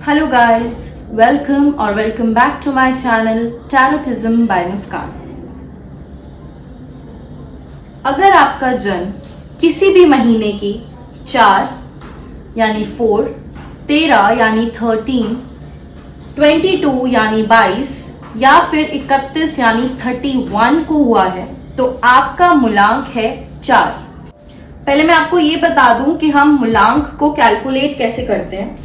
Hello guys, welcome back to my channel Tarotism by मुस्कान। अगर आपका जन्म किसी भी महीने की 4 यानी 4, 13 यानी 13, 22 यानी 22 या फिर 31 यानी 31 को हुआ है तो आपका मूलांक है 4। पहले मैं आपको ये बता दूं कि हम मूलांक को कैलकुलेट कैसे करते हैं।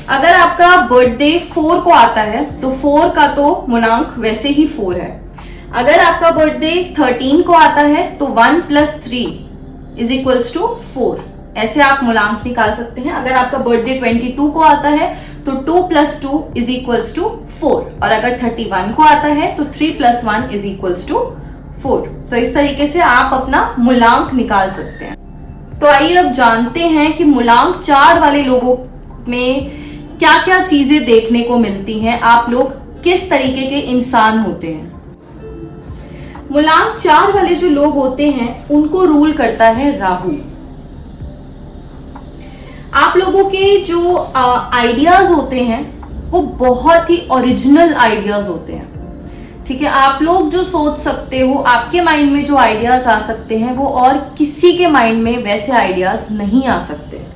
अगर आपका बर्थडे 4 को आता है तो 4 का तो मूलांक वैसे ही 4 है। अगर आपका बर्थडे 13 को आता है तो 1 + 3 = 4। ऐसे आप मूलांक निकाल सकते हैं। अगर आपका बर्थडे 22 को आता है तो 2 + 2 = 4 और अगर 31 को आता है तो 3 + 1 = 4। तो इस तरीके से आप अपना मूलांक निकाल सकते हैं। तो आइए अब जानते हैं कि मूलांक 4 वाले लोगों में क्या क्या चीजें देखने को मिलती हैं, आप लोग किस तरीके के इंसान होते हैं। मूलांक 4 वाले जो लोग होते हैं उनको रूल करता है राहु। आप लोगों के जो आइडियाज होते हैं वो बहुत ही ओरिजिनल आइडियाज होते हैं। ठीक है, आप लोग जो सोच सकते हो, आपके माइंड में जो आइडियाज आ सकते हैं वो और किसी के माइंड में वैसे आइडियाज नहीं आ सकते।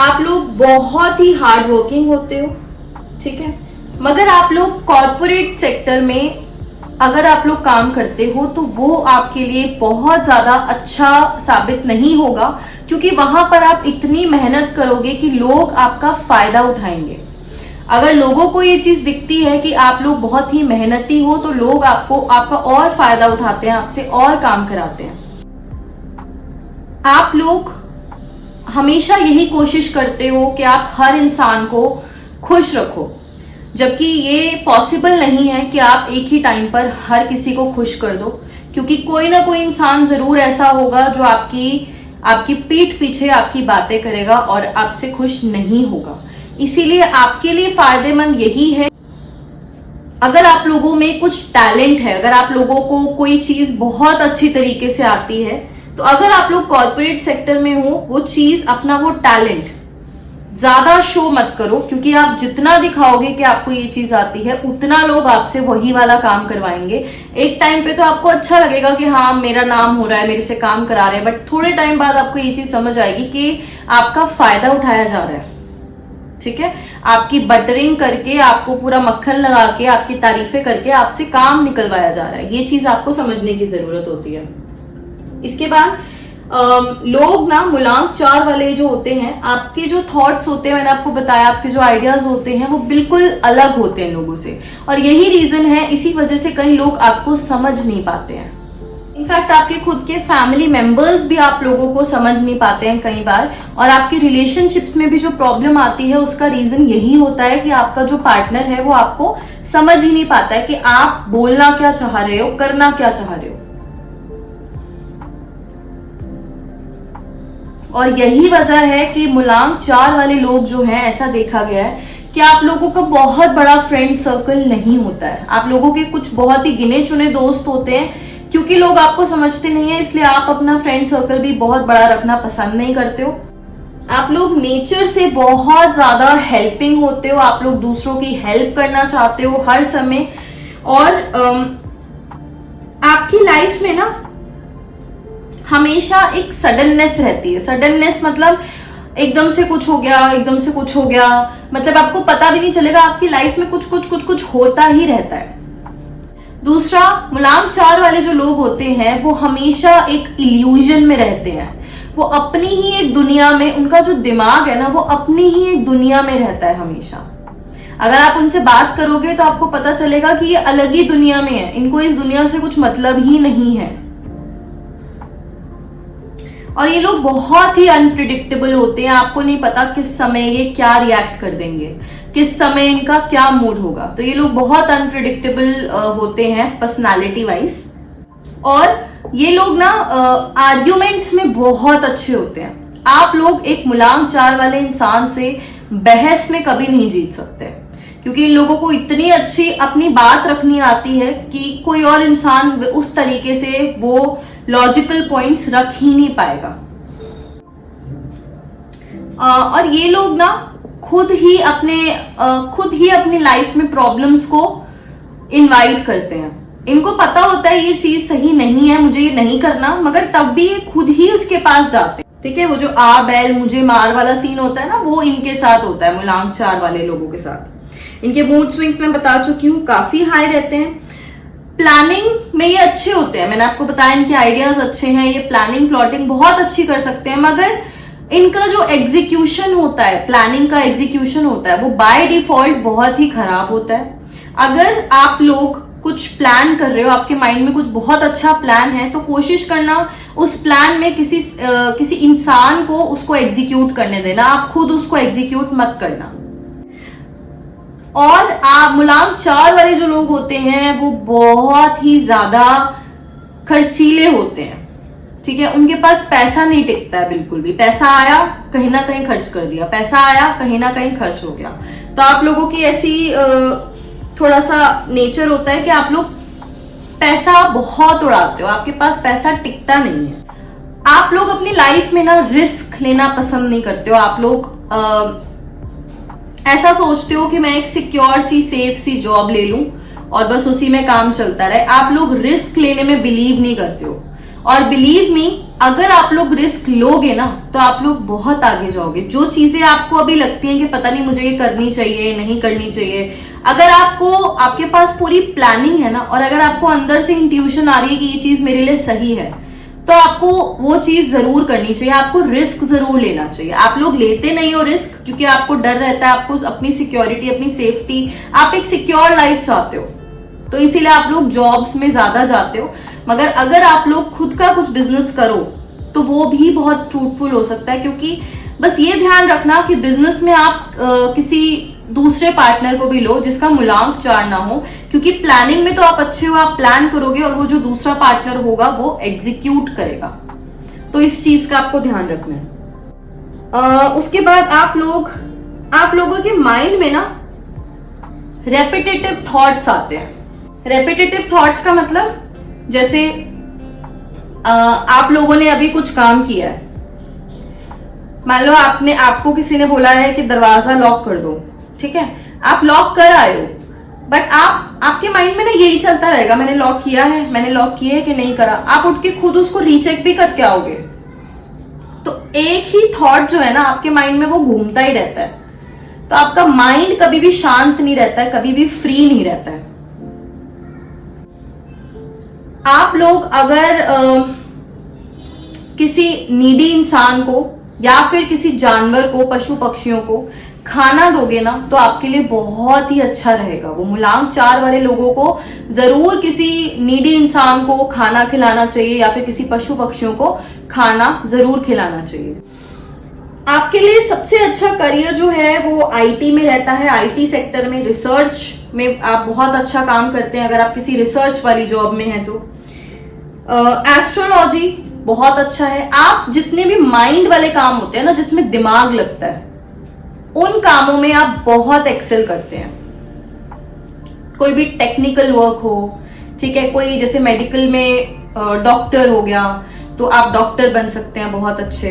आप लोग बहुत ही हार्ड वर्किंग होते हो, ठीक है, मगर आप लोग कॉर्पोरेट सेक्टर में अगर आप लोग काम करते हो तो वो आपके लिए बहुत ज्यादा अच्छा साबित नहीं होगा, क्योंकि वहां पर आप इतनी मेहनत करोगे कि लोग आपका फायदा उठाएंगे। अगर लोगों को ये चीज दिखती है कि आप लोग बहुत ही मेहनती हो तो लोग आपका और फायदा उठाते हैं, आपसे और काम कराते हैं। आप लोग हमेशा यही कोशिश करते हो कि आप हर इंसान को खुश रखो, जबकि ये पॉसिबल नहीं है कि आप एक ही टाइम पर हर किसी को खुश कर दो, क्योंकि कोई ना कोई इंसान जरूर ऐसा होगा जो आपकी पीठ पीछे आपकी बातें करेगा और आपसे खुश नहीं होगा। इसीलिए आपके लिए फायदेमंद यही है, अगर आप लोगों में कुछ टैलेंट है, अगर आप लोगों को कोई चीज बहुत अच्छी तरीके से आती है, तो अगर आप लोग कॉर्पोरेट सेक्टर में हो, वो चीज अपना वो टैलेंट ज्यादा शो मत करो, क्योंकि आप जितना दिखाओगे कि आपको ये चीज आती है उतना लोग आपसे वही वाला काम करवाएंगे। एक टाइम पे तो आपको अच्छा लगेगा कि हाँ मेरा नाम हो रहा है, मेरे से काम करा रहे हैं, बट थोड़े टाइम बाद आपको ये चीज समझ आएगी कि आपका फायदा उठाया जा रहा है। ठीक है, आपकी बटरिंग करके, आपको पूरा मक्खन लगा के, आपकी तारीफें करके आपसे काम निकलवाया जा रहा है। ये चीज आपको समझने की जरूरत होती है। इसके बाद लोग ना मूलांक 4 वाले जो होते हैं, आपके जो थॉट्स होते हैं, मैंने आपको बताया, आपके जो आइडियाज होते हैं वो बिल्कुल अलग होते हैं लोगों से, और यही रीजन है, इसी वजह से कई लोग आपको समझ नहीं पाते हैं। इनफैक्ट आपके खुद के फैमिली मेंबर्स भी आप लोगों को समझ नहीं पाते हैं कई बार, और आपके रिलेशनशिप्स में भी जो प्रॉब्लम आती है उसका रीजन यही होता है कि आपका जो पार्टनर है वो आपको समझ ही नहीं पाता है कि आप बोलना क्या चाह रहे हो, करना क्या चाह रहे हो। और यही वजह है कि मूलांक 4 वाले लोग जो हैं, ऐसा देखा गया है कि आप लोगों का बहुत बड़ा फ्रेंड सर्कल नहीं होता है। आप लोगों के कुछ बहुत ही गिने चुने दोस्त होते हैं, क्योंकि लोग आपको समझते नहीं है, इसलिए आप अपना फ्रेंड सर्कल भी बहुत बड़ा रखना पसंद नहीं करते हो। आप लोग नेचर से बहुत ज्यादा हेल्पिंग होते हो, आप लोग दूसरों की हेल्प करना चाहते हो हर समय, और आपकी लाइफ में ना हमेशा एक सडननेस रहती है। सडननेस मतलब एकदम से कुछ हो गया, एकदम से कुछ हो गया, मतलब आपको पता भी नहीं चलेगा, आपकी लाइफ में कुछ होता ही रहता है। दूसरा, मूलांक 4 वाले जो लोग होते हैं वो हमेशा एक इल्यूजन में रहते हैं। वो अपनी ही एक दुनिया में, उनका जो दिमाग है ना वो अपनी ही एक दुनिया में रहता है हमेशा। अगर आप उनसे बात करोगे तो आपको पता चलेगा कि ये अलग ही दुनिया में है, इनको इस दुनिया से कुछ मतलब ही नहीं है। और ये लोग बहुत ही अनप्रिडिक्टेबल होते हैं, आपको नहीं पता किस समय ये क्या रिएक्ट कर देंगे, किस समय इनका क्या मूड होगा। तो ये लोग बहुत अनप्रिडिक्टेबल होते हैं पर्सनालिटी वाइज, और ये लोग ना आर्ग्यूमेंट्स में बहुत अच्छे होते हैं। आप लोग एक मूलांक 4 वाले इंसान से बहस में कभी नहीं जीत सकते, क्योंकि इन लोगों को इतनी अच्छी अपनी बात रखनी आती है कि कोई और इंसान उस तरीके से वो लॉजिकल पॉइंट्स रख ही नहीं पाएगा। और ये लोग ना खुद ही अपनी लाइफ में प्रॉब्लम्स को इनवाइट करते हैं। इनको पता होता है ये चीज सही नहीं है, मुझे ये नहीं करना, मगर तब भी ये खुद ही उसके पास जाते हैं। ठीक है, वो जो आ बैल मुझे मार वाला सीन होता है ना, वो इनके साथ होता है, मूलांक 4 वाले लोगों के साथ। इनके मूड स्विंग्स मैं बता चुकी हूँ, काफी हाई रहते हैं। प्लानिंग में ये अच्छे होते हैं, मैंने आपको बताया इनके आइडियाज अच्छे हैं, ये प्लानिंग प्लॉटिंग बहुत अच्छी कर सकते हैं, मगर इनका जो एग्जीक्यूशन होता है, प्लानिंग का एग्जीक्यूशन होता है, वो बाय डिफॉल्ट बहुत ही खराब होता है। अगर आप लोग कुछ प्लान कर रहे हो, आपके माइंड में कुछ बहुत अच्छा प्लान है, तो कोशिश करना उस प्लान में किसी इंसान को उसको एग्जीक्यूट करने देना, आप खुद उसको एग्जीक्यूट मत करना। और आप मूलांक 4 वाले जो लोग होते हैं वो बहुत ही ज्यादा खर्चीले होते हैं। ठीक है, उनके पास पैसा नहीं टिकता है बिल्कुल भी। पैसा आया कहीं ना कहीं खर्च कर दिया, पैसा आया कहीं ना कहीं खर्च हो गया। तो आप लोगों की ऐसी थोड़ा सा नेचर होता है कि आप लोग पैसा बहुत उड़ाते हो, आपके पास पैसा टिकता नहीं है। आप लोग अपनी लाइफ में ना रिस्क लेना पसंद नहीं करते हो। आप लोग ऐसा सोचते हो कि मैं एक सिक्योर सी सेफ सी जॉब ले लूं और बस उसी में काम चलता रहे। आप लोग रिस्क लेने में बिलीव नहीं करते हो। और बिलीव मी, अगर आप लोग रिस्क लोगे ना तो आप लोग बहुत आगे जाओगे। जो चीजें आपको अभी लगती हैं कि पता नहीं मुझे ये करनी चाहिए नहीं करनी चाहिए, अगर आपके पास पूरी प्लानिंग है ना, और अगर आपको अंदर से इंट्यूशन आ रही है कि ये चीज मेरे लिए सही है, तो आपको वो चीज जरूर करनी चाहिए। आपको रिस्क जरूर लेना चाहिए। आप लोग लेते नहीं हो रिस्क क्योंकि आपको डर रहता है, आपको अपनी सिक्योरिटी, अपनी सेफ्टी, आप एक सिक्योर लाइफ चाहते हो, तो इसीलिए आप लोग जॉब्स में ज्यादा जाते हो। मगर अगर आप लोग खुद का कुछ बिजनेस करो तो वो भी बहुत फ्रूटफुल हो सकता है। क्योंकि बस ये ध्यान रखना कि बिजनेस में आप किसी दूसरे पार्टनर को भी लो जिसका मूलांक 4 ना हो, क्योंकि प्लानिंग में तो आप अच्छे हो, आप प्लान करोगे और वो जो दूसरा पार्टनर होगा वो एग्जीक्यूट करेगा। तो इस चीज का आपको ध्यान रखना है। उसके बाद आप लोगों के माइंड में ना रेपिटेटिव थॉट्स आते हैं। रेपिटेटिव थॉट्स का मतलब, जैसे आप लोगों ने अभी कुछ काम किया है, मान लो आपको किसी ने बोला है कि दरवाजा लॉक कर दो, ठीक है, आप लॉक कर आए हो, बट आपके माइंड में ना यही चलता रहेगा, मैंने लॉक किया है कि नहीं करा। आप उठ के खुद उसको रीचेक भी करके आओगे, तो एक ही थॉट जो है ना आपके माइंड में वो घूमता ही रहता है। तो आपका माइंड कभी भी शांत नहीं रहता है, कभी भी फ्री नहीं रहता है। आप लोग अगर किसी नीडी इंसान को या फिर किसी जानवर को, पशु पक्षियों को खाना दोगे ना, तो आपके लिए बहुत ही अच्छा रहेगा। वो मूलांक 4 वाले लोगों को जरूर किसी नीडी इंसान को खाना खिलाना चाहिए या फिर किसी पशु पक्षियों को खाना जरूर खिलाना चाहिए। आपके लिए सबसे अच्छा करियर जो है वो आईटी में रहता है। आईटी सेक्टर में, रिसर्च में आप बहुत अच्छा काम करते हैं अगर आप किसी रिसर्च वाली जॉब में हैं तो। एस्ट्रोलॉजी बहुत अच्छा है। आप जितने भी माइंड वाले काम होते हैं ना, जिसमें दिमाग लगता है, उन कामों में आप बहुत एक्सेल करते हैं। कोई भी टेक्निकल वर्क हो, ठीक है, कोई जैसे मेडिकल में डॉक्टर हो गया तो आप डॉक्टर बन सकते हैं बहुत अच्छे।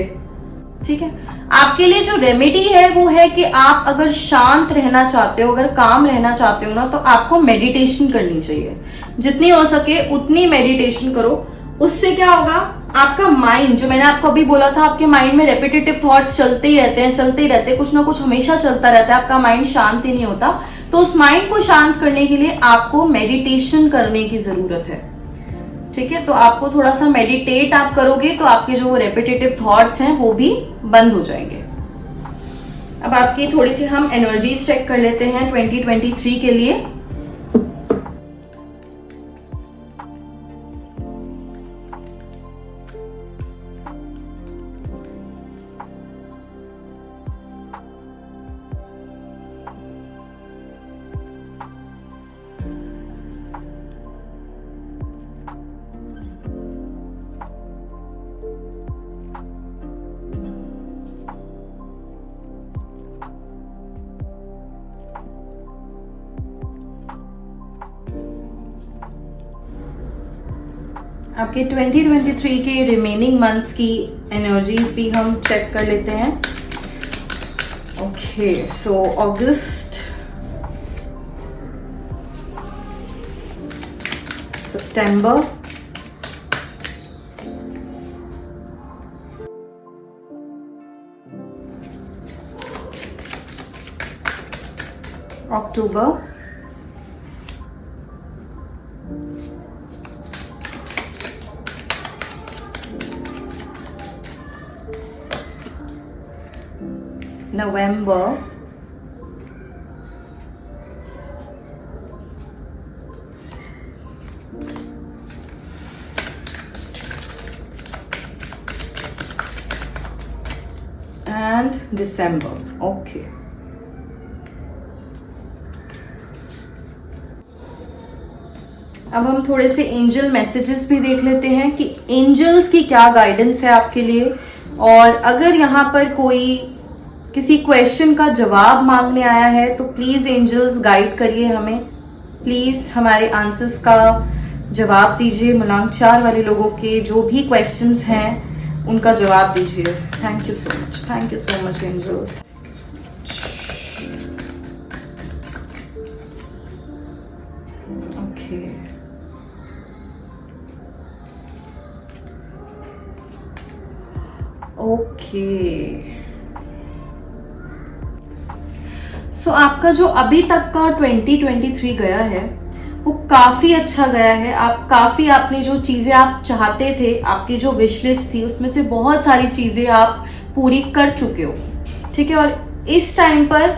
ठीक है, आपके लिए जो रेमेडी है वो है कि आप अगर शांत रहना चाहते हो, अगर काम रहना चाहते हो ना, तो आपको मेडिटेशन करनी चाहिए। जितनी हो सके उतनी मेडिटेशन करो। उससे क्या होगा, आपका माइंड, जो मैंने आपको अभी बोला था, आपके माइंड में रेपिटेटिव थॉट्स चलते ही रहते हैं, कुछ ना कुछ हमेशा चलता रहता है, आपका माइंड शांत ही नहीं होता। तो उस माइंड को शांत करने के लिए आपको मेडिटेशन करने की जरूरत है। ठीक है, तो आपको थोड़ा सा मेडिटेट आप करोगे तो आपके जो रेपिटेटिव थॉट्स हैं वो भी बंद हो जाएंगे। अब आपकी थोड़ी सी हम एनर्जीज चेक कर लेते हैं 2023 के लिए। आपके 2023 के रिमेनिंग मंथ्स की एनर्जीज भी हम चेक कर लेते हैं। Okay, so August, September, October, November, and December. Okay, अब हम थोड़े से एंजल मैसेजेस भी देख लेते हैं कि एंजल्स की क्या गाइडेंस है आपके लिए। और अगर यहाँ पर कोई किसी क्वेश्चन का जवाब मांगने आया है तो प्लीज एंजल्स गाइड करिए हमें, प्लीज हमारे आंसर्स का जवाब दीजिए। मलांग 4 वाले लोगों के जो भी क्वेश्चंस हैं उनका जवाब दीजिए। Thank you so much angels. Okay, okay, so आपका जो अभी तक का 2023 गया है वो काफी अच्छा गया है। आपने जो चीजें आप चाहते थे, आपकी जो विश लिस्ट थी उसमें से बहुत सारी चीजें आप पूरी कर चुके हो, ठीक है। और इस टाइम पर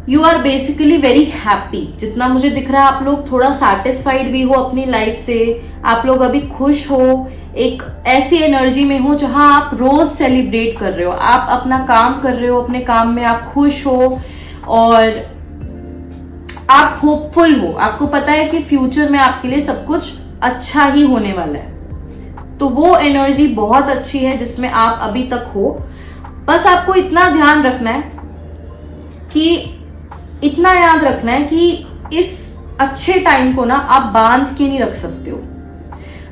you are basically very happy. जितना मुझे दिख रहा है आप लोग थोड़ा सैटिस्फाइड भी हो अपनी लाइफ से, आप लोग अभी खुश हो, एक ऐसी एनर्जी में हो जहां आप रोज सेलिब्रेट कर रहे हो, आप अपना काम कर रहे हो, अपने काम में आप खुश हो और आप होपफुल हो। आपको पता है कि फ्यूचर में आपके लिए सब कुछ अच्छा ही होने वाला है। तो वो एनर्जी बहुत अच्छी है जिसमें आप अभी तक हो। बस आपको इतना ध्यान रखना है कि इतना याद रखना है कि इस अच्छे टाइम को ना आप बांध के नहीं रख सकते हो।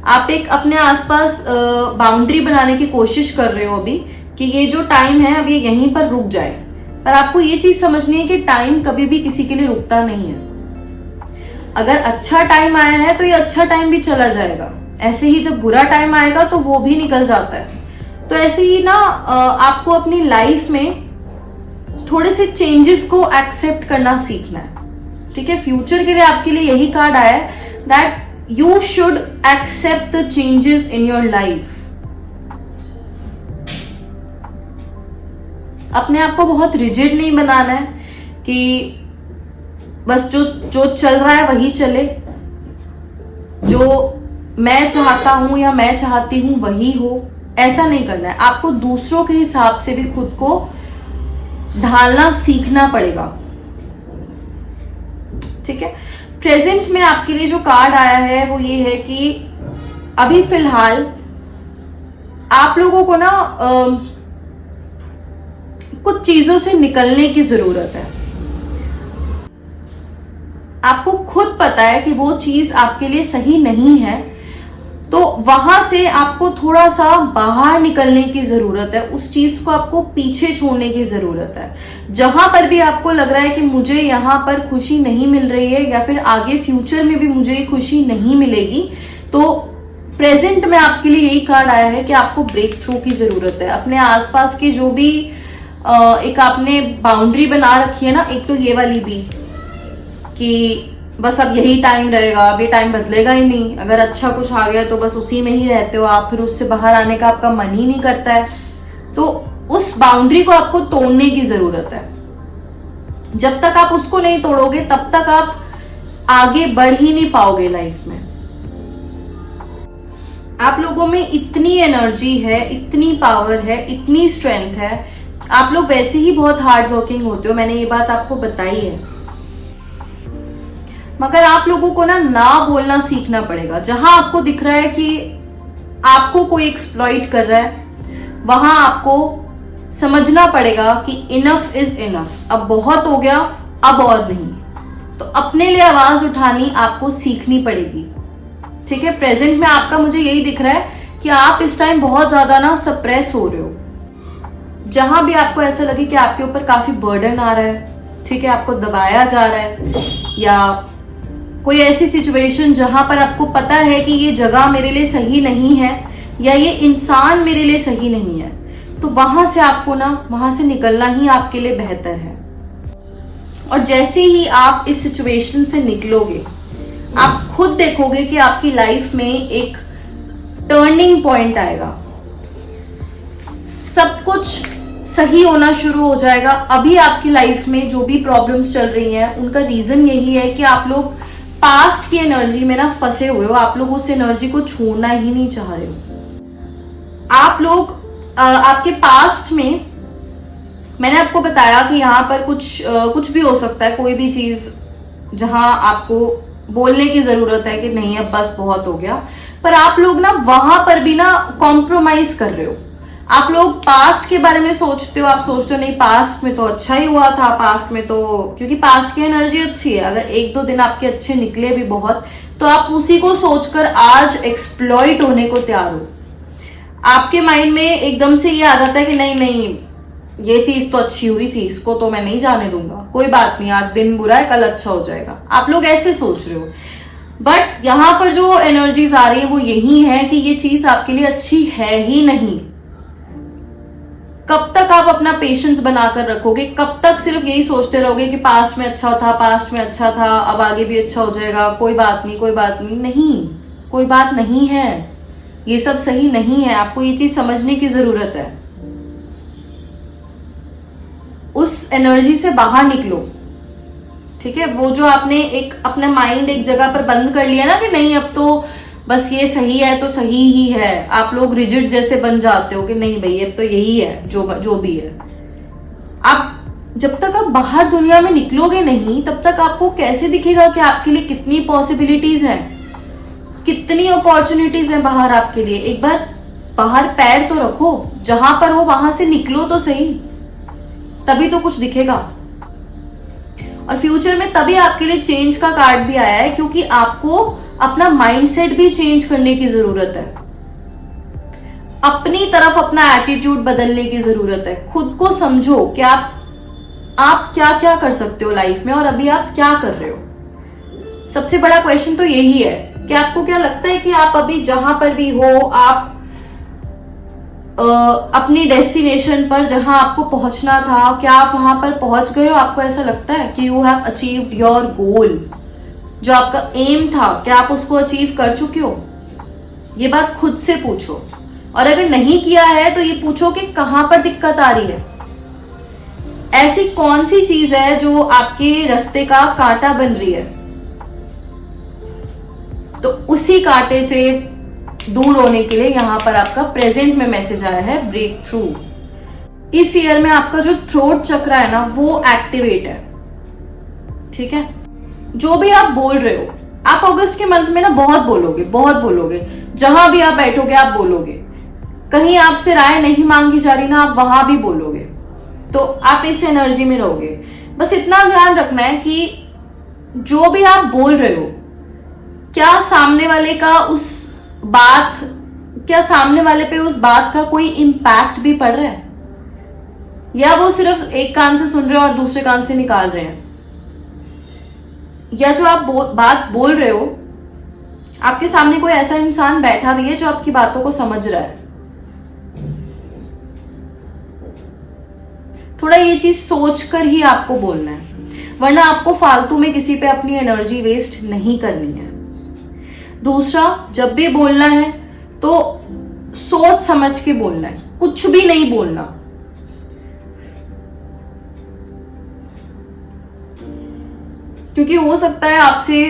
आप एक अपने आसपास बाउंड्री बनाने की कोशिश कर रहे हो अभी कि ये जो टाइम है अब ये यहीं पर रुक जाए। पर आपको ये चीज समझनी है कि टाइम कभी भी किसी के लिए रुकता नहीं है। अगर अच्छा टाइम आया है तो ये अच्छा टाइम भी चला जाएगा, ऐसे ही जब बुरा टाइम आएगा तो वो भी निकल जाता है। तो ऐसे ही ना आपको अपनी लाइफ में थोड़े से चेंजेस को एक्सेप्ट करना सीखना है, ठीक है। फ्यूचर के लिए आपके लिए यही कार्ड आया है that you should accept the changes in your life. अपने आप को बहुत रिजिड नहीं बनाना है कि बस जो चल रहा है वही चले, जो मैं चाहता हूं या मैं चाहती हूं वही हो, ऐसा नहीं करना है। आपको दूसरों के हिसाब से भी खुद को ढालना सीखना पड़ेगा, ठीक है। प्रेजेंट में आपके लिए जो कार्ड आया है वो ये है कि अभी फिलहाल आप लोगों को ना कुछ चीजों से निकलने की जरूरत है। आपको खुद पता है कि वो चीज आपके लिए सही नहीं है, तो वहां से आपको थोड़ा सा बाहर निकलने की जरूरत है। उस चीज को आपको पीछे छोड़ने की जरूरत है। जहां पर भी आपको लग रहा है कि मुझे यहाँ पर खुशी नहीं मिल रही है या फिर आगे फ्यूचर में भी मुझे खुशी नहीं मिलेगी, तो प्रेजेंट में आपके लिए यही कार्ड आया है कि आपको ब्रेक थ्रू की जरूरत है। अपने आसपास की जो भी एक आपने बाउंड्री बना रखी है ना, एक तो ये वाली भी कि बस अब यही टाइम रहेगा, अब ये टाइम बदलेगा ही नहीं, अगर अच्छा कुछ आ गया तो बस उसी में ही रहते हो आप, फिर उससे बाहर आने का आपका मन ही नहीं करता है। तो उस बाउंड्री को आपको तोड़ने की जरूरत है। जब तक आप उसको नहीं तोड़ोगे तब तक आप आगे बढ़ ही नहीं पाओगे लाइफ में। आप लोगों में इतनी एनर्जी है, इतनी पावर है, इतनी स्ट्रेंथ है। आप लोग वैसे ही बहुत हार्ड वर्किंग होते हो, मैंने ये बात आपको बताई है। मगर आप लोगों को ना बोलना सीखना पड़ेगा। जहां आपको दिख रहा है कि आपको कोई एक्सप्लॉइट कर रहा है, वहां आपको समझना पड़ेगा कि इनफ इज इनफ, अब बहुत हो गया, अब और नहीं। तो अपने लिए आवाज उठानी आपको सीखनी पड़ेगी, ठीक है। प्रेजेंट में आपका मुझे यही दिख रहा है कि आप इस टाइम बहुत ज्यादा ना सप्रेस हो रहे हो। जहां भी आपको ऐसा लगे कि आपके ऊपर काफी बर्डन आ रहा है, ठीक है, आपको दबाया जा रहा है, या कोई ऐसी सिचुएशन जहां पर आपको पता है कि ये जगह मेरे लिए सही नहीं है या ये इंसान मेरे लिए सही नहीं है, तो वहां से आपको ना, वहां से निकलना ही आपके लिए बेहतर है। और जैसे ही आप इस सिचुएशन से निकलोगे, आप खुद देखोगे कि आपकी लाइफ में एक टर्निंग पॉइंट आएगा, सब कुछ सही होना शुरू हो जाएगा। अभी आपकी लाइफ में जो भी प्रॉब्लम्स चल रही हैं, उनका रीजन यही है कि आप लोग पास्ट की एनर्जी में ना फंसे हुए हो, आप लोग उस एनर्जी को छोड़ना ही नहीं चाह रहे हो। आप लोग आपके पास्ट में, मैंने आपको बताया कि यहाँ पर कुछ भी हो सकता है, कोई भी चीज जहां आपको बोलने की जरूरत है कि नहीं अब बस बहुत हो गया, पर आप लोग ना वहां पर भी ना कॉम्प्रोमाइज कर रहे हो। आप लोग पास्ट के बारे में सोचते हो, आप सोचते हो नहीं पास्ट में तो अच्छा ही हुआ था, पास्ट में तो, क्योंकि पास्ट की एनर्जी अच्छी है, अगर एक दो दिन आपके अच्छे निकले भी बहुत, तो आप उसी को सोचकर आज एक्सप्लॉइट होने को तैयार हो। आपके माइंड में एकदम से ये आ जाता है कि नहीं नहीं ये चीज तो अच्छी हुई थी, इसको तो मैं नहीं जाने दूंगा, कोई बात नहीं, आज दिन बुरा है कल अच्छा हो जाएगा, आप लोग ऐसे सोच रहे हो। बट यहां पर जो एनर्जीज आ रही है वो यही है कि ये चीज आपके लिए अच्छी है ही नहीं। कब तक आप अपना पेशेंस बनाकर रखोगे, कब तक सिर्फ यही सोचते रहोगे कि पास्ट में अच्छा था, पास्ट में अच्छा था, अब आगे भी अच्छा हो जाएगा, कोई बात नहीं, कोई बात नहीं, नहीं, कोई बात नहीं है, ये सब सही नहीं है, आपको ये चीज समझने की जरूरत है। उस एनर्जी से बाहर निकलो, ठीक है। वो जो आपने एक अपना माइंड एक जगह पर बंद कर लिया ना कि नहीं अब तो बस ये सही है तो सही ही है, आप लोग रिजिड जैसे बन जाते हो कि नहीं भाई अब तो यही है जो भी है। आप जब तक आप बाहर दुनिया में निकलोगे नहीं, तब तक आपको कैसे दिखेगा कि आपके लिए कितनी पॉसिबिलिटीज हैं, कितनी अपॉर्चुनिटीज हैं बाहर आपके लिए। एक बार बाहर पैर तो रखो, जहां पर हो वहां से निकलो तो सही, तभी तो कुछ दिखेगा। और फ्यूचर में तभी आपके लिए चेंज का कार्ड भी आया है, क्योंकि आपको अपना माइंडसेट भी चेंज करने की जरूरत है, अपनी तरफ अपना एटीट्यूड बदलने की जरूरत है। खुद को समझो कि आप क्या क्या कर सकते हो लाइफ में और अभी आप क्या कर रहे हो। सबसे बड़ा क्वेश्चन तो यही है कि आपको क्या लगता है कि आप अभी जहां पर भी हो, आप अपनी डेस्टिनेशन पर जहां आपको पहुंचना था, क्या आप वहां पर पहुंच गए हो? आपको ऐसा लगता है कि you have achieved your goal, जो आपका एम था, क्या आप उसको अचीव कर चुके हो? ये बात खुद से पूछो। और अगर नहीं किया है तो ये पूछो कि कहां पर दिक्कत आ रही है, ऐसी कौन सी चीज है जो आपके रास्ते का कांटा बन रही है। तो उसी कांटे से दूर होने के लिए यहां पर आपका प्रेजेंट में मैसेज आया है, ब्रेक थ्रू। इस ईयर में आपका जो थ्रोट चक्र है ना, वो एक्टिवेट है, ठीक है। जो भी आप बोल रहे हो, आप अगस्त के मंथ में ना बहुत बोलोगे, जहां भी आप बैठोगे आप बोलोगे। कहीं आपसे राय नहीं मांगी जा रही ना, आप वहां भी बोलोगे, तो आप इस एनर्जी में रहोगे। बस इतना ध्यान रखना है कि जो भी आप बोल रहे हो, क्या सामने वाले पे उस बात का कोई इम्पैक्ट भी पड़ रहा है, या वो सिर्फ एक कान से सुन रहे हो और दूसरे कान से निकाल रहे हैं, या जो आप बात बोल रहे हो, आपके सामने कोई ऐसा इंसान बैठा भी है जो आपकी बातों को समझ रहा है। थोड़ा ये चीज सोचकर ही आपको बोलना है, वरना आपको फालतू में किसी पे अपनी एनर्जी वेस्ट नहीं करनी है। दूसरा, जब भी बोलना है तो सोच समझ के बोलना है, कुछ भी नहीं बोलना। क्योंकि हो सकता है आपसे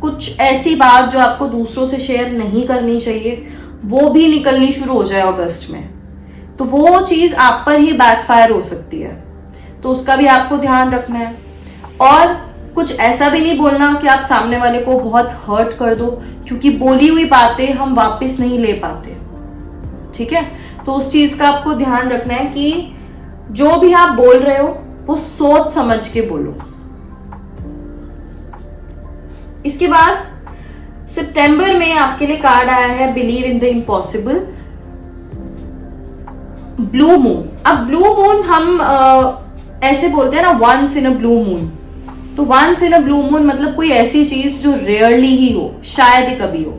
कुछ ऐसी बात जो आपको दूसरों से शेयर नहीं करनी चाहिए, वो भी निकलनी शुरू हो जाए अगस्त में, तो वो चीज आप पर ही बैकफायर हो सकती है। तो उसका भी आपको ध्यान रखना है। और कुछ ऐसा भी नहीं बोलना कि आप सामने वाले को बहुत हर्ट कर दो, क्योंकि बोली हुई बातें हम वापस नहीं ले पाते, ठीक है। तो उस चीज का आपको ध्यान रखना है कि जो भी आप बोल रहे हो वो सोच समझ के बोलो। इसके बाद सितंबर में आपके लिए कार्ड आया है believe in the impossible. Blue moon, अब ब्लू मून हम ऐसे बोलते हैं ना, once in a blue moon. तो once in a blue moon मतलब कोई ऐसी चीज जो रेयरली ही हो, शायद ही कभी हो।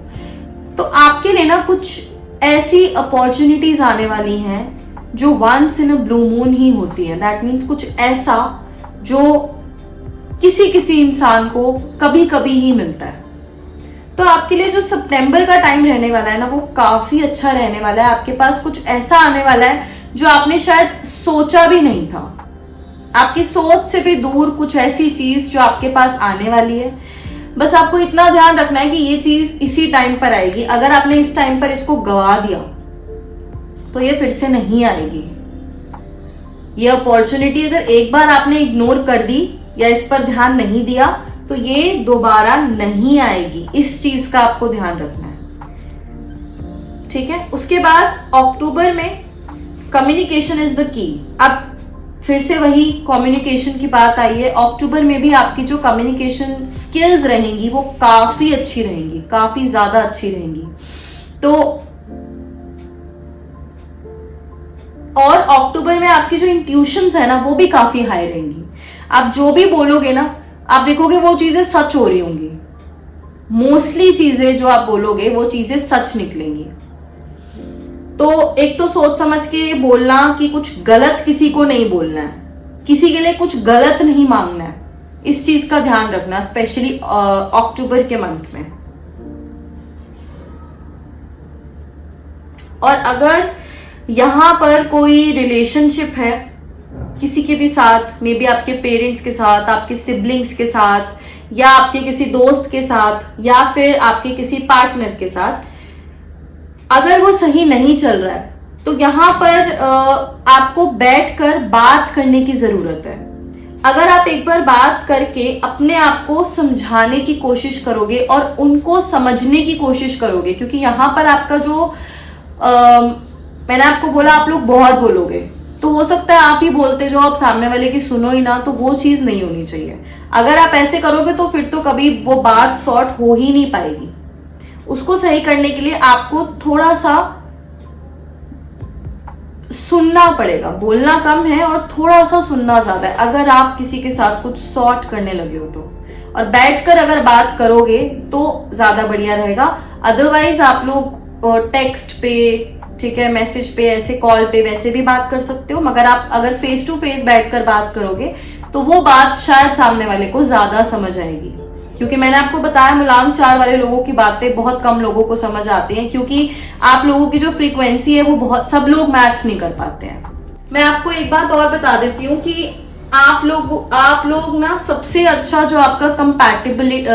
तो आपके लिए ना कुछ ऐसी अपॉर्चुनिटीज आने वाली हैं जो once in a blue moon ही होती है। दैट मीन्स कुछ ऐसा जो किसी किसी इंसान को कभी कभी ही मिलता है। तो आपके लिए जो सितंबर का टाइम रहने वाला है ना, वो काफी अच्छा रहने वाला है। आपके पास कुछ ऐसा आने वाला है जो आपने शायद सोचा भी नहीं था। आपकी सोच से भी दूर कुछ ऐसी चीज जो आपके पास आने वाली है। बस आपको इतना ध्यान रखना है कि ये चीज इसी टाइम पर आएगी। अगर आपने इस टाइम पर इसको गवा दिया तो ये फिर से नहीं आएगी। ये अपॉर्चुनिटी अगर एक बार आपने इग्नोर कर दी या इस पर ध्यान नहीं दिया तो ये दोबारा नहीं आएगी। इस चीज का आपको ध्यान रखना है, ठीक है। उसके बाद अक्टूबर में कम्युनिकेशन इज द की। अब फिर से वही कम्युनिकेशन की बात आई है। अक्टूबर में भी आपकी जो कम्युनिकेशन स्किल्स रहेंगी वो काफी अच्छी रहेंगी, काफी ज्यादा अच्छी रहेंगी। तो और अक्टूबर में आपकी जो इंट्यूशंस है ना वो भी काफी हाई रहेंगी। आप जो भी बोलोगे ना, आप देखोगे वो चीजें सच हो रही होंगी। मोस्टली चीजें जो आप बोलोगे वो चीजें सच निकलेंगी। तो एक तो सोच समझ के बोलना कि कुछ गलत किसी को नहीं बोलना है, किसी के लिए कुछ गलत नहीं मांगना है। इस चीज का ध्यान रखना, स्पेशली अक्टूबर के मंथ में। और अगर यहां पर कोई रिलेशनशिप है किसी के भी साथ, मे बी आपके पेरेंट्स के साथ, आपके सिबलिंग्स के साथ, या आपके किसी दोस्त के साथ, या फिर आपके किसी पार्टनर के साथ, अगर वो सही नहीं चल रहा है तो यहां पर आपको बैठकर बात करने की जरूरत है। अगर आप एक बार बात करके अपने आप को समझाने की कोशिश करोगे और उनको समझने की कोशिश करोगे, क्योंकि यहां पर आपका जो मैंने आपको बोला आप लोग बहुत बोलोगे, तो हो सकता है आप ही बोलते जो आप सामने वाले की सुनो ही ना, तो वो चीज नहीं होनी चाहिए। अगर आप ऐसे करोगे तो फिर तो कभी वो बात सॉर्ट हो ही नहीं पाएगी। उसको सही करने के लिए आपको थोड़ा सा सुनना पड़ेगा। बोलना कम है और थोड़ा सा सुनना ज्यादा है अगर आप किसी के साथ कुछ सॉर्ट करने लगे हो तो। और बैठकर अगर बात करोगे तो ज्यादा बढ़िया रहेगा। अदरवाइज आप लोग टेक्स्ट पे, ठीक है, मैसेज पे, ऐसे कॉल पे वैसे भी बात कर सकते हो, मगर आप अगर फेस टू फेस बैठकर बात करोगे तो वो बात शायद सामने वाले को ज्यादा समझ आएगी। क्योंकि मैंने आपको बताया मूलांक 4 वाले लोगों की बातें बहुत कम लोगों को समझ आती हैं, क्योंकि आप लोगों की जो फ्रीक्वेंसी है वो बहुत, सब लोग मैच नहीं कर पाते हैं। मैं आपको एक बात और बता देती हूँ कि आप लोग ना सबसे अच्छा जो आपका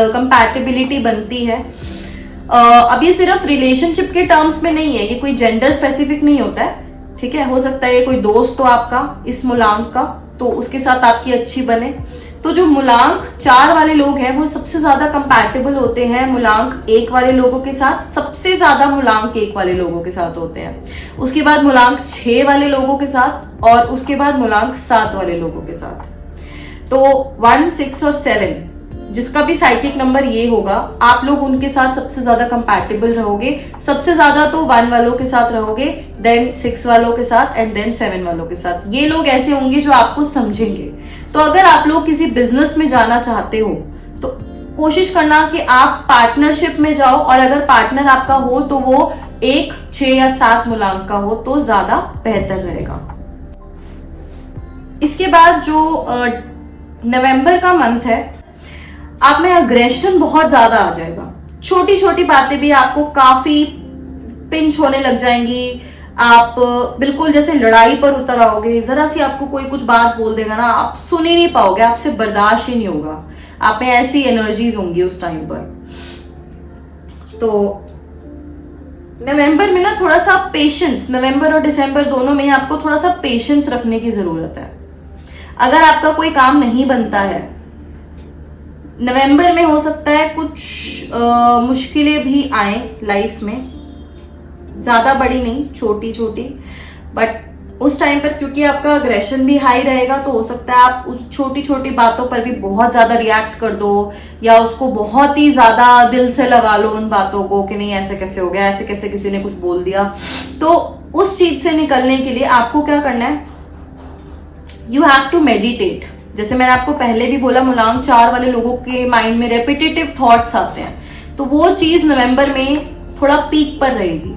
कंपैटिबिलिटी बनती है, अब ये सिर्फ रिलेशनशिप के टर्म्स में नहीं है, ये कोई जेंडर स्पेसिफिक नहीं होता है, ठीक है। हो सकता है ये कोई दोस्त हो आपका इस मूलांक का, तो उसके साथ आपकी अच्छी बने। तो जो मूलांक 4 वाले लोग हैं वो सबसे ज्यादा कंपैटिबल होते हैं मूलांक 1 वाले लोगों के साथ। सबसे ज्यादा मूलांक 1 वाले लोगों के साथ होते हैं, उसके बाद मूलांक 6 वाले लोगों के साथ, और उसके बाद मूलांक 7 वाले लोगों के साथ। तो 1, 6 और 7 जिसका भी साइकिक नंबर ये होगा, आप लोग उनके साथ सबसे ज्यादा कंपैटिबल रहोगे। सबसे ज्यादा तो 1 वालों के साथ रहोगे, देन 6 वालों के साथ, एंड देन 7 वालों के साथ। ये लोग ऐसे होंगे जो आपको समझेंगे। तो अगर आप लोग किसी बिजनेस में जाना चाहते हो तो कोशिश करना कि आप पार्टनरशिप में जाओ, और अगर पार्टनर आपका हो तो वो 1, 6 या 7 मूलांक का हो तो ज्यादा बेहतर रहेगा। इसके बाद जो नवंबर का मंथ है, आप में अग्रेशन बहुत ज्यादा आ जाएगा। छोटी छोटी बातें भी आपको काफी पिंच होने लग जाएंगी। आप बिल्कुल जैसे लड़ाई पर उतर आओगे। जरा सी आपको कोई कुछ बात बोल देगा ना, आप सुन ही नहीं पाओगे, आपसे बर्दाश्त ही नहीं होगा। आप में ऐसी एनर्जीज होंगी उस टाइम पर। तो नवंबर में ना थोड़ा सा पेशेंस, नवंबर और दिसंबर दोनों में आपको थोड़ा सा पेशेंस रखने की जरूरत है। अगर आपका कोई काम नहीं बनता है नवंबर में, हो सकता है कुछ मुश्किलें भी आए लाइफ में, ज्यादा बड़ी नहीं, छोटी छोटी, बट उस टाइम पर क्योंकि आपका अग्रेशन भी हाई रहेगा, तो हो सकता है आप उस छोटी छोटी बातों पर भी बहुत ज्यादा रिएक्ट कर दो, या उसको बहुत ही ज्यादा दिल से लगा लो उन बातों को कि नहीं ऐसे कैसे हो गया, ऐसे कैसे किसी ने कुछ बोल दिया। तो उस चीज से निकलने के लिए आपको क्या करना है, यू हैव टू मेडिटेट। जैसे मैंने आपको पहले भी बोला, मूलांक 4 वाले लोगों के माइंड में रेपिटेटिव थॉट्स आते हैं, तो वो चीज नवंबर में थोड़ा पीक पर रहेगी।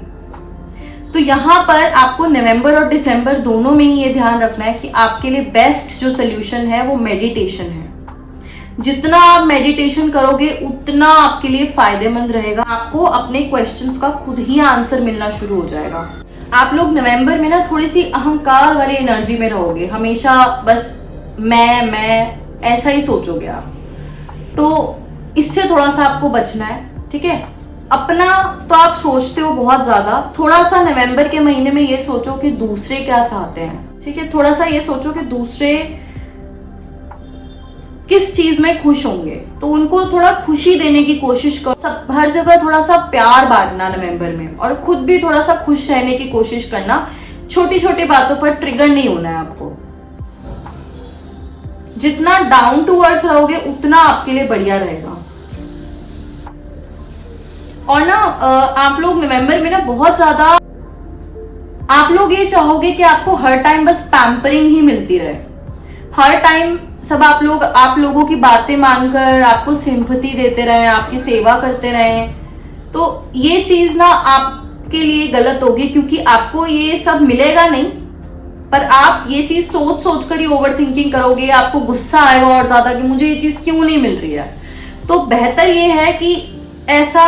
तो यहां पर आपको नवंबर और दिसंबर दोनों में ही ये ध्यान रखना है कि आपके लिए बेस्ट जो सोल्यूशन है वो मेडिटेशन है। जितना आप मेडिटेशन करोगे उतना आपके लिए फायदेमंद रहेगा। आपको अपने क्वेश्चंस का खुद ही आंसर मिलना शुरू हो जाएगा। आप लोग नवंबर में ना थोड़ी सी अहंकार वाली एनर्जी में रहोगे, हमेशा बस मैं ऐसा ही सोचोगे आप। तो इससे थोड़ा सा आपको बचना है, ठीक है। अपना तो आप सोचते हो बहुत ज्यादा, थोड़ा सा नवंबर के महीने में ये सोचो कि दूसरे क्या चाहते हैं, ठीक है। थोड़ा सा ये सोचो कि दूसरे किस चीज में खुश होंगे, तो उनको थोड़ा खुशी देने की कोशिश करो। सब हर जगह थोड़ा सा प्यार बांटना नवंबर में, और खुद भी थोड़ा सा खुश रहने की कोशिश करना। छोटी छोटी बातों पर ट्रिगर नहीं होना है आपको। जितना डाउन टू अर्थ रहोगे उतना आपके लिए बढ़िया रहेगा। और ना आप लोग नवंबर में ना बहुत ज्यादा आप लोग ये चाहोगे कि आपको हर टाइम बस पैम्परिंग ही मिलती रहे, हर टाइम सब आप लोगों की बातें मानकर आपको सिंपैथी देते रहे, आपकी सेवा करते रहे। तो ये चीज ना आपके लिए गलत होगी, क्योंकि आपको ये सब मिलेगा नहीं, पर आप ये चीज सोच सोच कर ही ओवर थिंकिंग करोगे। आपको गुस्सा आएगा और ज्यादा कि मुझे ये चीज क्यों नहीं मिल रही है। तो बेहतर ये है कि ऐसा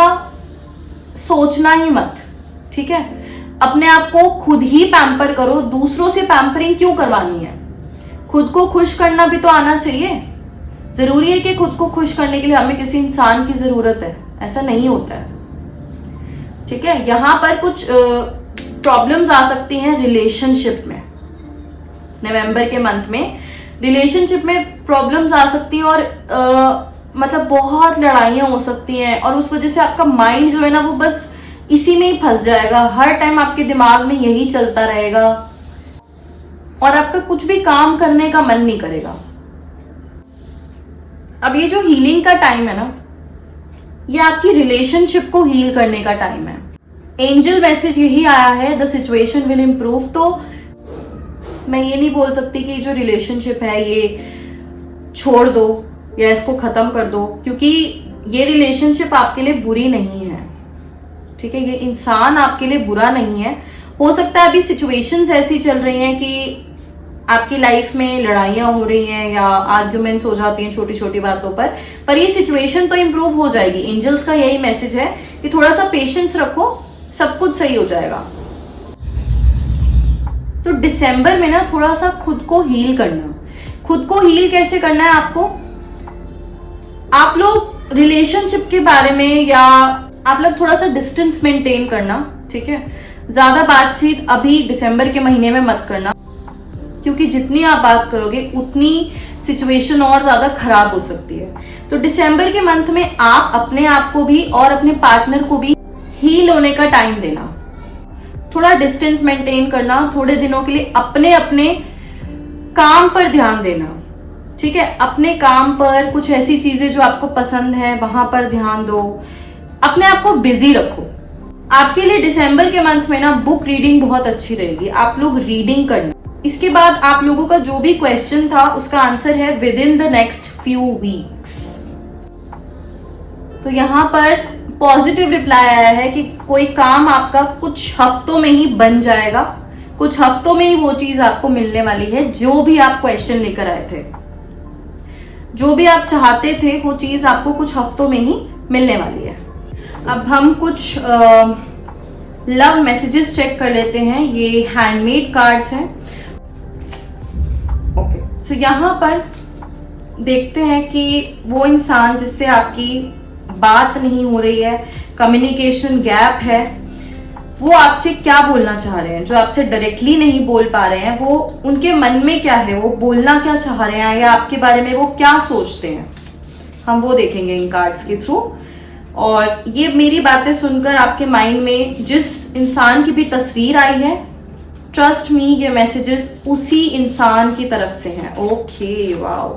सोचना ही मत, ठीक है। अपने आप को खुद ही पैम्पर करो, दूसरों से पैम्परिंग क्यों करवानी है। खुद को खुश करना भी तो आना चाहिए। जरूरी है कि खुद को खुश करने के लिए हमें किसी इंसान की जरूरत है, ऐसा नहीं होता है, ठीक है। यहां पर कुछ प्रॉब्लम्स आ सकती हैं रिलेशनशिप में। नवंबर के मंथ में रिलेशनशिप में प्रॉब्लम्स आ सकती हैं, और मतलब बहुत लड़ाइयां हो सकती हैं, और उस वजह से आपका माइंड जो है ना वो बस इसी में ही फंस जाएगा। हर टाइम आपके दिमाग में यही चलता रहेगा, और आपका कुछ भी काम करने का मन नहीं करेगा। अब ये जो हीलिंग का टाइम है ना, ये आपकी रिलेशनशिप को हील करने का टाइम है। एंजल मैसेज यही आया है, द सिचुएशन विल इम्प्रूव। तो मैं ये नहीं बोल सकती कि जो रिलेशनशिप है ये छोड़ दो या इसको खत्म कर दो, क्योंकि ये रिलेशनशिप आपके लिए बुरी नहीं है, ठीक है। ये इंसान आपके लिए बुरा नहीं है। हो सकता है अभी सिचुएशंस ऐसी चल रही हैं कि आपकी लाइफ में लड़ाइयां हो रही हैं या आर्ग्यूमेंट्स हो जाती हैं छोटी छोटी बातों पर ये सिचुएशन तो इंप्रूव हो जाएगी। एंजल्स का यही मैसेज है कि थोड़ा सा पेशेंस रखो, सब कुछ सही हो जाएगा। तो दिसंबर में ना थोड़ा सा खुद को हील करना। खुद को हील कैसे करना है आपको, आप लोग रिलेशनशिप के बारे में या आप लोग थोड़ा सा डिस्टेंस मेंटेन करना, ठीक है। ज्यादा बातचीत अभी दिसंबर के महीने में मत करना, क्योंकि जितनी आप बात करोगे उतनी सिचुएशन और ज्यादा खराब हो सकती है। तो दिसंबर के मंथ में आप अपने आप को भी और अपने पार्टनर को भी हील होने का टाइम देना, थोड़ा डिस्टेंस मेंटेन करना, थोड़े दिनों के लिए अपने अपने काम पर ध्यान देना, ठीक है। अपने काम पर कुछ ऐसी चीजें जो आपको पसंद है वहां पर ध्यान दो, अपने आप को बिजी रखो। आपके लिए दिसंबर के मंथ में ना बुक रीडिंग बहुत अच्छी रहेगी, आप लोग रीडिंग करना। इसके बाद आप लोगों का जो भी क्वेश्चन था उसका आंसर है with in the next few weeks. तो यहाँ पर पॉजिटिव रिप्लाई आया है कि कोई काम आपका कुछ हफ्तों में ही बन जाएगा, कुछ हफ्तों में ही वो चीज आपको मिलने वाली है जो भी आप क्वेश्चन लेकर आए थे, जो भी आप चाहते थे वो चीज आपको कुछ हफ्तों में ही मिलने वाली है। अब हम कुछ लव मैसेजेस चेक कर लेते हैं। ये हैंडमेड कार्ड्स हैं। ओके, सो यहाँ पर देखते हैं कि वो इंसान जिससे आपकी बात नहीं हो रही है, कम्युनिकेशन गैप है, वो आपसे क्या बोलना चाह रहे हैं। जो आपसे डायरेक्टली नहीं बोल पा रहे हैं, वो उनके मन में क्या है, वो बोलना क्या चाह रहे हैं, या आपके बारे में वो क्या सोचते हैं, हम वो देखेंगे इन कार्ड्स के थ्रू। और ये मेरी बातें सुनकर आपके माइंड में जिस इंसान की भी तस्वीर आई है, ट्रस्ट मी, ये मैसेजेस उसी इंसान की तरफ से हैं। Okay, wow.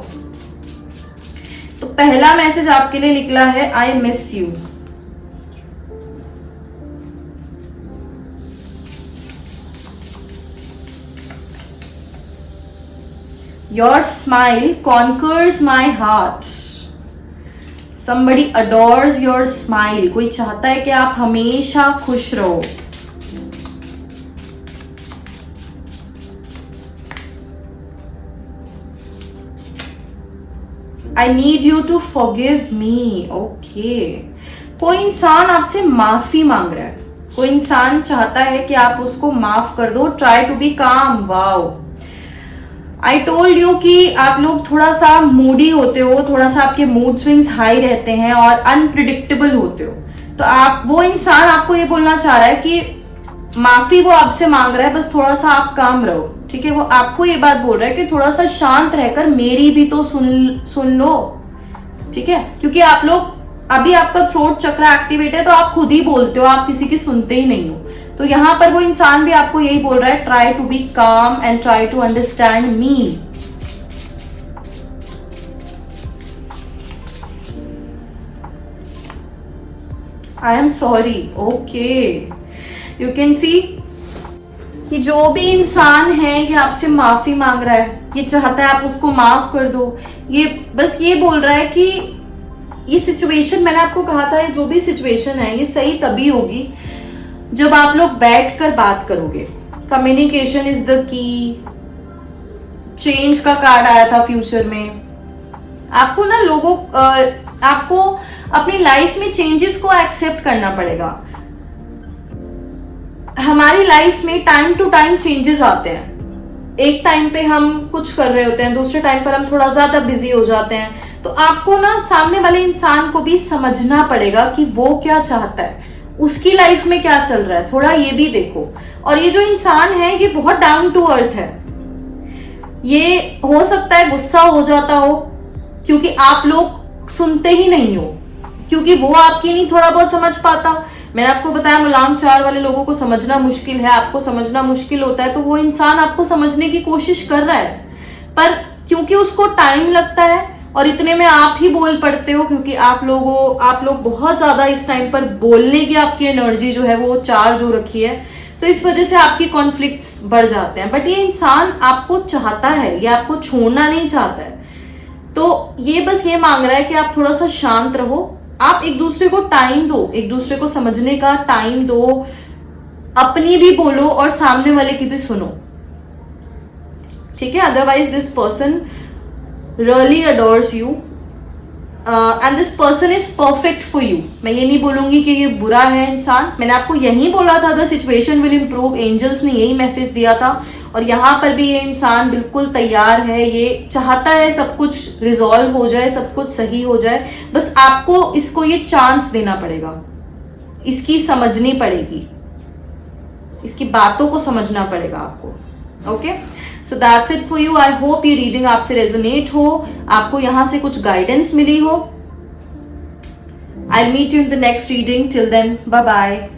तो पहला मैसेज आपके लिए निकला है, I miss you. Your smile conquers my heart. somebody adores your smile। कोई चाहता है कि आप हमेशा खुश रहो। I need you to forgive me। Okay, कोई इंसान आपसे माफी मांग रहा है, कोई इंसान चाहता है कि आप उसको माफ कर दो। ट्राई टू बी काम। वाओ, आई टोल्ड यू कि आप लोग थोड़ा सा मूडी होते हो, थोड़ा सा आपके मूड स्विंग्स हाई रहते हैं और अनप्रिडिक्टेबल होते हो। तो आप, वो इंसान आपको ये बोलना चाह रहा है कि माफी वो आपसे मांग रहा है, बस थोड़ा सा आप काम रहो। ठीक है, वो आपको ये बात बोल रहा है कि थोड़ा सा शांत रहकर मेरी भी तो सुन लो। ठीक है, क्योंकि आप लोग, अभी आपका थ्रोट चक्र एक्टिवेट है, तो आप खुद ही बोलते हो, आप किसी की सुनते ही नहीं हो। तो यहां पर वो इंसान भी आपको यही बोल रहा है, try to be calm and try to understand me. I am sorry. Okay, you can see कि जो भी इंसान है ये आपसे माफी मांग रहा है, ये चाहता है आप उसको माफ कर दो। ये बस ये बोल रहा है कि ये सिचुएशन, मैंने आपको कहा था, ये जो भी सिचुएशन है ये सही तभी होगी जब आप लोग बैठकर बात करोगे। Communication is the key. Change का कार्ड आया था फ्यूचर में। आपको ना आपको अपनी लाइफ में चेंजेस को एक्सेप्ट करना पड़ेगा। हमारी लाइफ में टाइम टू टाइम चेंजेस आते हैं। एक टाइम पे हम कुछ कर रहे होते हैं, दूसरे टाइम पर हम थोड़ा ज्यादा बिजी हो जाते हैं। तो आपको ना सामने वाले इंसान को भी समझना पड़ेगा कि वो क्या चाहता है, उसकी लाइफ में क्या चल रहा है, थोड़ा ये भी देखो। और ये जो इंसान है ये बहुत डाउन टू अर्थ है। ये हो सकता है गुस्सा हो जाता हो क्योंकि आप लोग सुनते ही नहीं हो, क्योंकि वो आपकी नहीं थोड़ा बहुत समझ पाता। मैंने आपको बताया मूलांक 4 वाले लोगों को समझना मुश्किल है, आपको समझना मुश्किल होता है। तो वो इंसान आपको समझने की कोशिश कर रहा है, पर क्योंकि उसको टाइम लगता है और इतने में आप ही बोल पड़ते हो, क्योंकि आप लोग बहुत ज्यादा इस टाइम पर बोलने की आपकी एनर्जी जो है वो चार्ज हो रखी है, तो इस वजह से आपकी कॉन्फ्लिक्ट्स बढ़ जाते हैं। बट ये इंसान आपको चाहता है, ये आपको छोड़ना नहीं चाहता है। तो ये बस ये मांग रहा है कि आप थोड़ा सा शांत रहो, आप एक दूसरे को टाइम दो, एक दूसरे को समझने का टाइम दो, अपनी भी बोलो और सामने वाले की भी सुनो। ठीक है, otherwise this person really adores you and this person is perfect for you. मैं ये नहीं बोलूंगी कि ये बुरा है इंसान, मैंने आपको यही बोला था, the situation will improve. Angels ने यही मैसेज दिया था और यहां पर भी ये इंसान बिल्कुल तैयार है, ये चाहता है सब कुछ रिजॉल्व हो जाए, सब कुछ सही हो जाए। बस आपको इसको ये चांस देना पड़ेगा, इसकी समझनी पड़ेगी, इसकी बातों को समझना पड़ेगा आपको। Okay, so that's it for you. I hope ये रीडिंग आपसे रेजोनेट हो, आपको यहां से कुछ गाइडेंस मिली हो। I meet you in the next reading. Till then, bye bye.